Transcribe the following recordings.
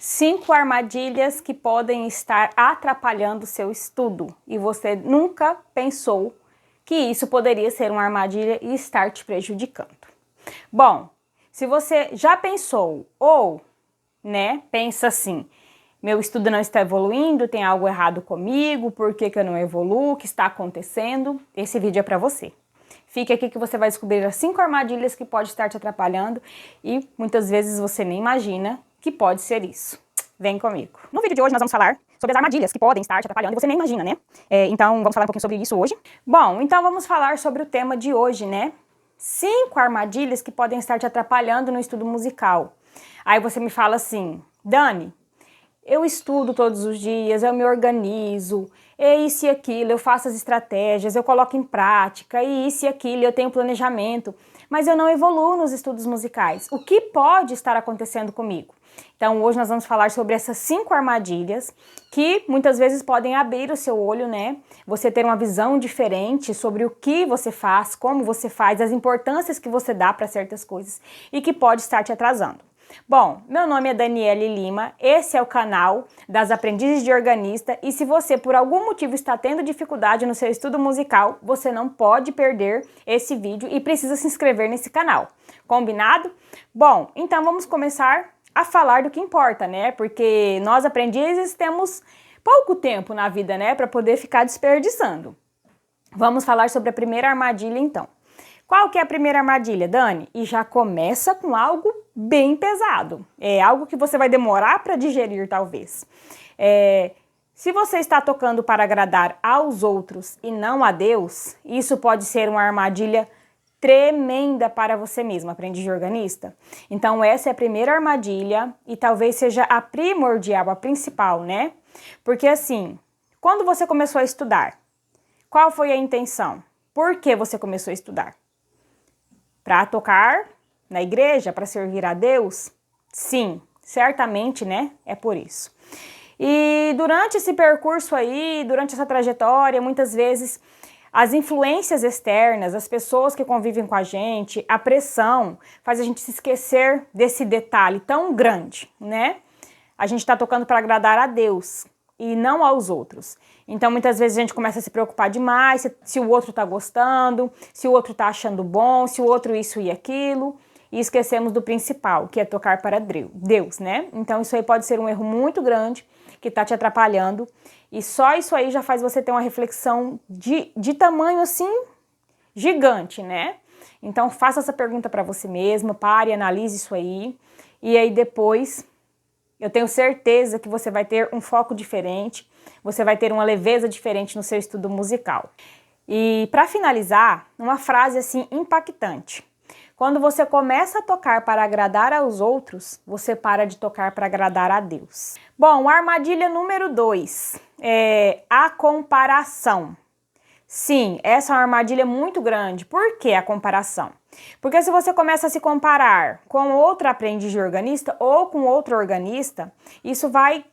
5 armadilhas que podem estar atrapalhando o seu estudo e você nunca pensou que isso poderia ser uma armadilha e estar te prejudicando. Bom, se você já pensou ou, pensa assim, meu estudo não está evoluindo, tem algo errado comigo, por que eu não evoluo, o que está acontecendo? Esse vídeo é para você. Fique aqui que você vai descobrir as 5 armadilhas que podem estar te atrapalhando e muitas vezes você nem imagina que pode ser isso. Vem comigo. No vídeo de hoje nós vamos falar sobre as armadilhas que podem estar te atrapalhando e você nem imagina, né? Então vamos falar um pouquinho sobre isso hoje. Bom, então vamos falar sobre o tema de hoje, 5 armadilhas que podem estar te atrapalhando no estudo musical. Aí você me fala assim, Dani, eu estudo todos os dias, eu me organizo, é isso e aquilo, eu faço as estratégias, eu coloco em prática, e isso e aquilo, eu tenho planejamento, mas eu não evoluo nos estudos musicais. O que pode estar acontecendo comigo? Então hoje nós vamos falar sobre essas 5 armadilhas que muitas vezes podem abrir o seu olho, Você ter uma visão diferente sobre o que você faz, como você faz, as importâncias que você dá para certas coisas e que pode estar te atrasando. Bom, meu nome é Daniele Lima, esse é o canal das Aprendizes de Organista e se você por algum motivo está tendo dificuldade no seu estudo musical, você não pode perder esse vídeo e precisa se inscrever nesse canal. Combinado? Bom, então vamos começar a falar do que importa, Porque nós aprendizes temos pouco tempo na vida, para poder ficar desperdiçando. Vamos falar sobre a primeira armadilha então. Qual que é a primeira armadilha, Dani? E já começa com algo bem pesado. É algo que você vai demorar para digerir, talvez. Se você está tocando para agradar aos outros e não a Deus, isso pode ser uma armadilha tremenda para você mesmo, aprendiz de organista. Então essa é a primeira armadilha e talvez seja a primordial, a principal, Porque assim, quando você começou a estudar, qual foi a intenção? Por que você começou a estudar? Para tocar na igreja, para servir a Deus? Sim, certamente, é por isso. E durante esse percurso aí, durante essa trajetória, muitas vezes as influências externas, as pessoas que convivem com a gente, a pressão, faz a gente se esquecer desse detalhe tão grande, A gente está tocando para agradar a Deus e não aos outros. Então, muitas vezes a gente começa a se preocupar demais se o outro está gostando, se o outro está achando bom, se o outro isso e aquilo, e esquecemos do principal, que é tocar para Deus, Então, isso aí pode ser um erro muito grande que está te atrapalhando, e só isso aí já faz você ter uma reflexão de tamanho, assim, gigante, Então, faça essa pergunta para você mesma, pare, analise isso aí, e aí depois eu tenho certeza que você vai ter um foco diferente, você vai ter uma leveza diferente no seu estudo musical. E para finalizar, uma frase assim impactante. Quando você começa a tocar para agradar aos outros, você para de tocar para agradar a Deus. Bom, a armadilha número 2 é a comparação. Sim, essa é uma armadilha muito grande. Por que a comparação? Porque se você começa a se comparar com outro aprendiz de organista ou com outro organista, isso vai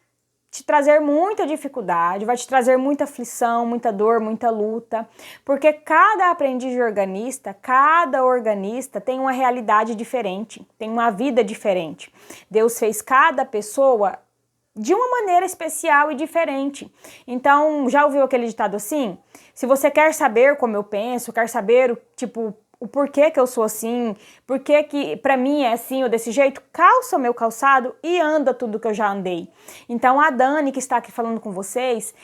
te trazer muita dificuldade, vai te trazer muita aflição, muita dor, muita luta, porque cada aprendiz de organista, cada organista tem uma realidade diferente, tem uma vida diferente. Deus fez cada pessoa de uma maneira especial e diferente. Então, já ouviu aquele ditado assim? Se você quer saber como eu penso, quer saber, o porquê que eu sou assim, porquê que pra mim é assim ou desse jeito, calça o meu calçado e anda tudo que eu já andei. Então a Dani que está aqui falando com vocês,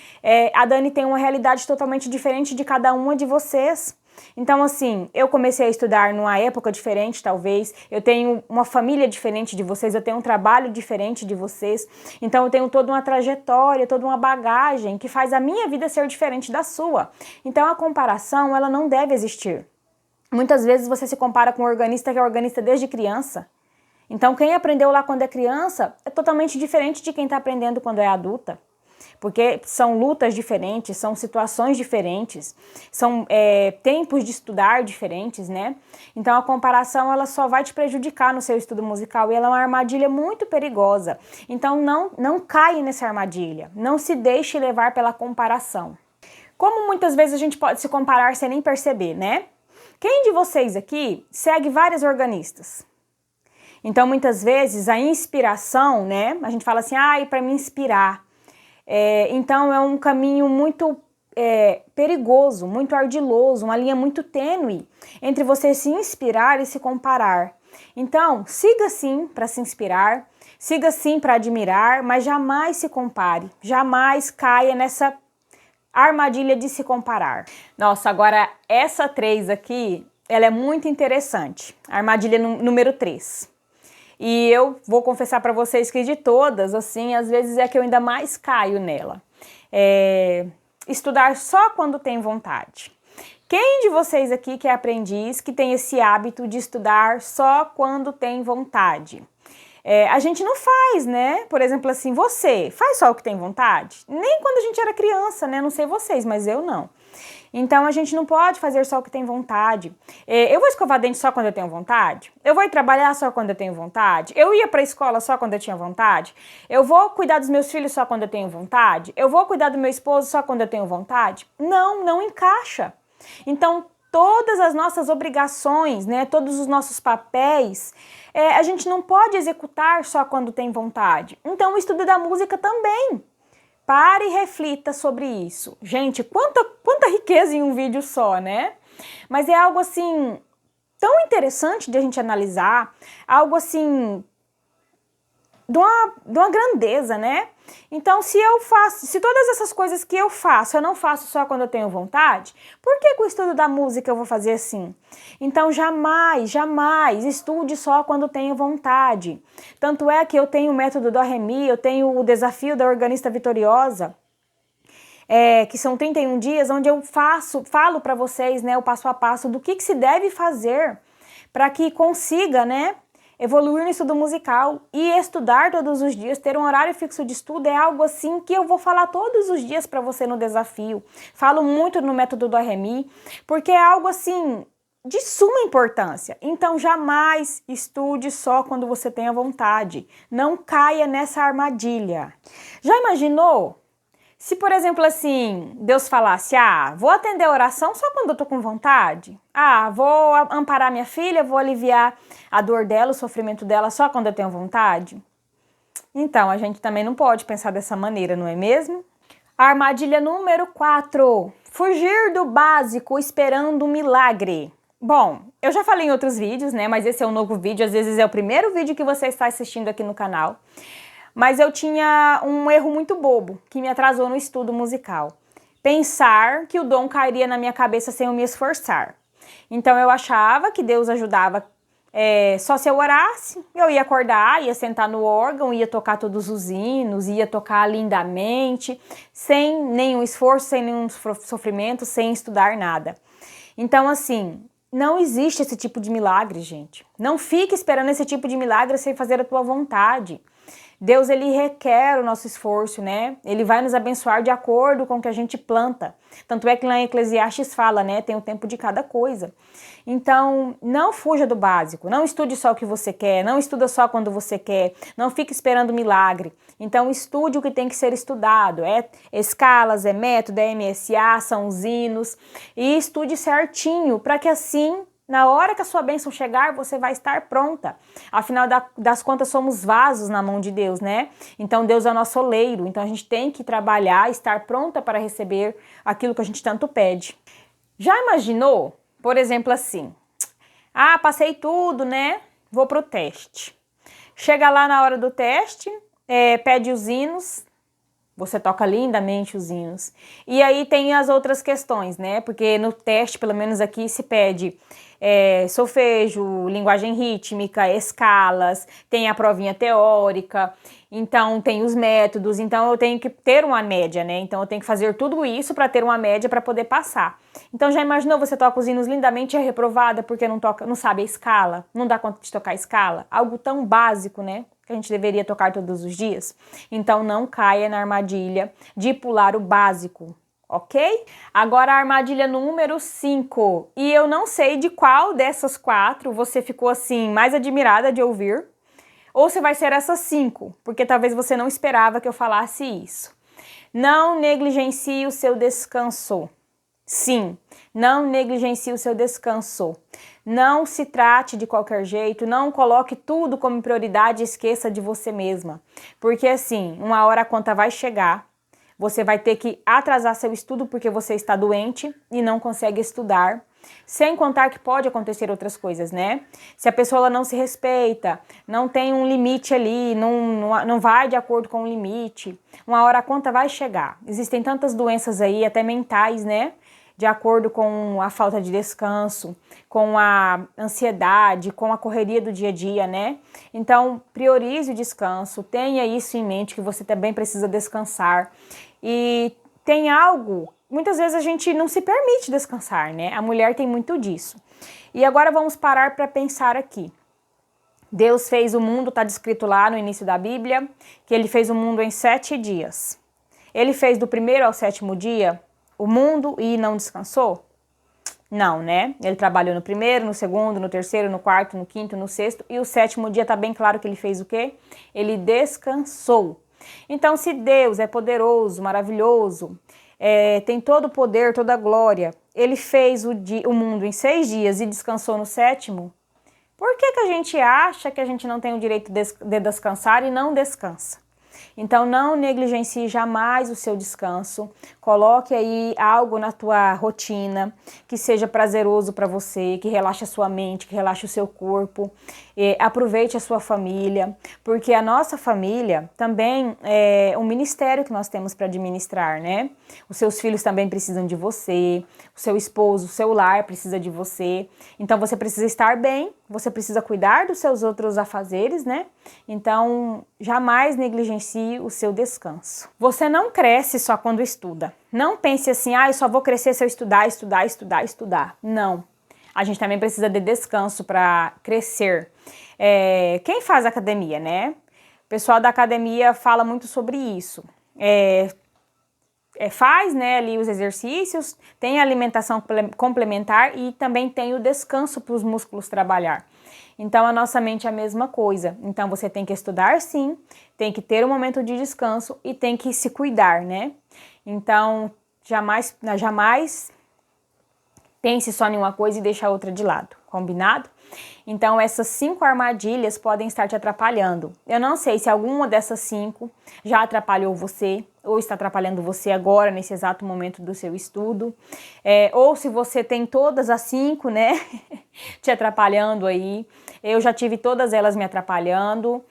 a Dani tem uma realidade totalmente diferente de cada uma de vocês. Então assim, eu comecei a estudar numa época diferente talvez, eu tenho uma família diferente de vocês, eu tenho um trabalho diferente de vocês, então eu tenho toda uma trajetória, toda uma bagagem que faz a minha vida ser diferente da sua. Então a comparação, ela não deve existir. Muitas vezes você se compara com um organista que é organista desde criança. Então quem aprendeu lá quando é criança é totalmente diferente de quem está aprendendo quando é adulta. Porque são lutas diferentes, são situações diferentes, são tempos de estudar diferentes, Então a comparação ela só vai te prejudicar no seu estudo musical e ela é uma armadilha muito perigosa. Então não caia nessa armadilha, não se deixe levar pela comparação. Como muitas vezes a gente pode se comparar sem nem perceber, Quem de vocês aqui segue várias organistas? Então, muitas vezes, a inspiração, né? A gente fala assim, para me inspirar. Então, é um caminho muito perigoso, muito ardiloso, uma linha muito tênue entre você se inspirar e se comparar. Então, siga sim para se inspirar, siga sim para admirar, mas jamais se compare, jamais caia nessa armadilha de se comparar. Nossa, agora essa 3 aqui, ela é muito interessante, a armadilha número 3. E eu vou confessar para vocês que de todas, assim, às vezes é que eu ainda mais caio nela. Estudar só quando tem vontade. Quem de vocês aqui que é aprendiz, que tem esse hábito de estudar só quando tem vontade? A gente não faz, né? Por exemplo, assim, você faz só o que tem vontade? Nem quando a gente era criança, né? Não sei vocês, mas eu não. Então, a gente não pode fazer só o que tem vontade. Eu vou escovar dente só quando eu tenho vontade? Eu vou ir trabalhar só quando eu tenho vontade? Eu ia para a escola só quando eu tinha vontade? Eu vou cuidar dos meus filhos só quando eu tenho vontade? Eu vou cuidar do meu esposo só quando eu tenho vontade? Não, não encaixa. Então, todas as nossas obrigações, né, todos os nossos papéis, a gente não pode executar só quando tem vontade. Então, o estudo da música também. Pare e reflita sobre isso. Gente, quanta riqueza em um vídeo só, né? Mas é algo assim tão interessante de a gente analisar, algo assim de uma grandeza, né? Então, se todas essas coisas que eu não faço só quando eu tenho vontade, por que com o estudo da música eu vou fazer assim? Então, jamais, jamais estude só quando tenho vontade. Tanto é que eu tenho o método do Ré Mi, eu tenho o desafio da organista vitoriosa, que são 31 dias, onde eu falo para vocês, né, o passo a passo do que se deve fazer para que consiga, né, evoluir no estudo musical e estudar todos os dias, ter um horário fixo de estudo é algo assim que eu vou falar todos os dias para você no desafio. Falo muito no método do Ré Mi, porque é algo assim de suma importância. Então jamais estude só quando você tenha vontade. Não caia nessa armadilha. Já imaginou? Se, por exemplo, assim, Deus falasse, vou atender a oração só quando eu tô com vontade? Vou amparar minha filha, vou aliviar a dor dela, o sofrimento dela só quando eu tenho vontade? Então, a gente também não pode pensar dessa maneira, não é mesmo? Armadilha número 4. Fugir do básico esperando um milagre. Bom, eu já falei em outros vídeos, né? Mas esse é um novo vídeo, às vezes é o primeiro vídeo que você está assistindo aqui no canal. Mas eu tinha um erro muito bobo, que me atrasou no estudo musical. Pensar que o dom cairia na minha cabeça sem eu me esforçar. Então eu achava que Deus ajudava só se eu orasse, eu ia acordar, ia sentar no órgão, ia tocar todos os hinos, ia tocar lindamente, sem nenhum esforço, sem nenhum sofrimento, sem estudar nada. Então assim, não existe esse tipo de milagre, gente. Não fique esperando esse tipo de milagre sem fazer a tua vontade. Deus, ele requer o nosso esforço, né? Ele vai nos abençoar de acordo com o que a gente planta. Tanto é que lá em Eclesiastes fala, né? Tem o tempo de cada coisa. Então, não fuja do básico. Não estude só o que você quer. Não estuda só quando você quer. Não fique esperando milagre. Então, estude o que tem que ser estudado. É escalas, é método, é MSA, são os hinos. E estude certinho, para que assim, na hora que a sua bênção chegar, você vai estar pronta. Afinal das contas, somos vasos na mão de Deus, né? Então, Deus é o nosso oleiro. Então, a gente tem que trabalhar, estar pronta para receber aquilo que a gente tanto pede. Já imaginou, por exemplo, assim? Passei tudo, né? Vou pro teste. Chega lá na hora do teste, pede os hinos. Você toca lindamente os hinos. E aí tem as outras questões, né? Porque no teste, pelo menos aqui, se pede solfejo, linguagem rítmica, escalas, tem a provinha teórica, então tem os métodos, então eu tenho que ter uma média, né? Então eu tenho que fazer tudo isso para ter uma média para poder passar. Então já imaginou você toca os hinos lindamente e é reprovada porque não sabe a escala, não dá conta de tocar a escala? Algo tão básico, né? Que a gente deveria tocar todos os dias. Então não caia na armadilha de pular o básico, ok? Agora a armadilha número 5. E eu não sei de qual dessas 4 você ficou assim mais admirada de ouvir, ou se vai ser essas 5, porque talvez você não esperava que eu falasse isso. Não negligencie o seu descanso. Sim, não negligencie o seu descanso. Não se trate de qualquer jeito, não coloque tudo como prioridade e esqueça de você mesma. Porque assim, uma hora a conta vai chegar, você vai ter que atrasar seu estudo porque você está doente e não consegue estudar. Sem contar que pode acontecer outras coisas, né? Se a pessoa ela não se respeita, não tem um limite ali, não vai de acordo com o limite, uma hora a conta vai chegar. Existem tantas doenças aí, até mentais, né? De acordo com a falta de descanso, com a ansiedade, com a correria do dia a dia, né? Então, priorize o descanso, tenha isso em mente, que você também precisa descansar. E tem algo, muitas vezes a gente não se permite descansar, né? A mulher tem muito disso. E agora vamos parar para pensar aqui. Deus fez o mundo, está descrito lá no início da Bíblia, que ele fez o mundo em 7 dias. Ele fez do primeiro ao 7º dia o mundo e não descansou? Não, né? Ele trabalhou no primeiro, no segundo, no terceiro, no quarto, no quinto, no sexto, e o 7º dia tá bem claro que ele fez o quê? Ele descansou. Então, se Deus é poderoso, maravilhoso, tem todo o poder, toda a glória, ele fez o mundo em 6 dias e descansou no 7º, por que a gente acha que a gente não tem o direito de descansar e não descansa? Então, não negligencie jamais o seu descanso. Coloque aí algo na tua rotina que seja prazeroso para você, que relaxe a sua mente, que relaxe o seu corpo. Aproveite a sua família, porque a nossa família também é um ministério que nós temos para administrar, né? Os seus filhos também precisam de você, o seu esposo, o seu lar precisa de você. Então, você precisa estar bem, você precisa cuidar dos seus outros afazeres, né? Então, jamais negligencie o seu descanso. Você não cresce só quando estuda. Não pense assim, eu só vou crescer se eu estudar, estudar, estudar, estudar. Não. A gente também precisa de descanso para crescer. Quem faz academia, né? O pessoal da academia fala muito sobre isso. Faz, né, ali os exercícios, tem a alimentação complementar e também tem o descanso para os músculos trabalhar. Então, a nossa mente é a mesma coisa. Então, você tem que estudar sim, tem que ter um momento de descanso e tem que se cuidar, né? Então, jamais pense só em uma coisa e deixe a outra de lado, combinado? Então, essas 5 armadilhas podem estar te atrapalhando. Eu não sei se alguma dessas 5 já atrapalhou você, ou está atrapalhando você agora, nesse exato momento do seu estudo, ou se você tem todas as 5, né, te atrapalhando aí. Eu já tive todas elas me atrapalhando,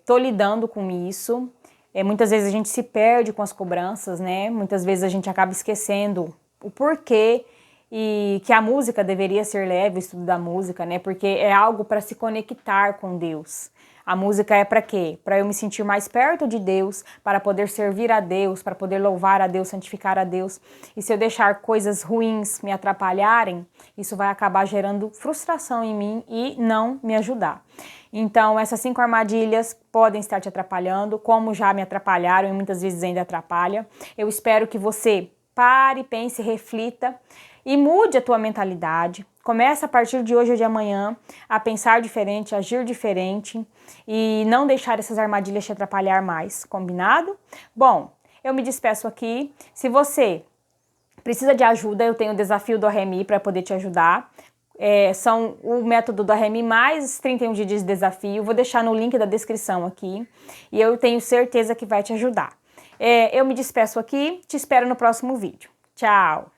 tô lidando com isso. Muitas vezes a gente se perde com as cobranças, né, muitas vezes a gente acaba esquecendo o porquê e que a música deveria ser leve, o estudo da música, né? Porque é algo para se conectar com Deus. A música é para quê? Para eu me sentir mais perto de Deus, para poder servir a Deus, para poder louvar a Deus, santificar a Deus. E se eu deixar coisas ruins me atrapalharem, isso vai acabar gerando frustração em mim e não me ajudar. Então, essas 5 armadilhas podem estar te atrapalhando, como já me atrapalharam e muitas vezes ainda atrapalha. Eu espero que você pare, pense, reflita e mude a tua mentalidade. Começa a partir de hoje ou de amanhã a pensar diferente, agir diferente e não deixar essas armadilhas te atrapalhar mais, combinado? Bom, eu me despeço aqui. Se você precisa de ajuda, eu tenho o desafio do Remi para poder te ajudar. São o método do Remi mais 31 dias de desafio. Vou deixar no link da descrição aqui e eu tenho certeza que vai te ajudar. Eu me despeço aqui, te espero no próximo vídeo. Tchau!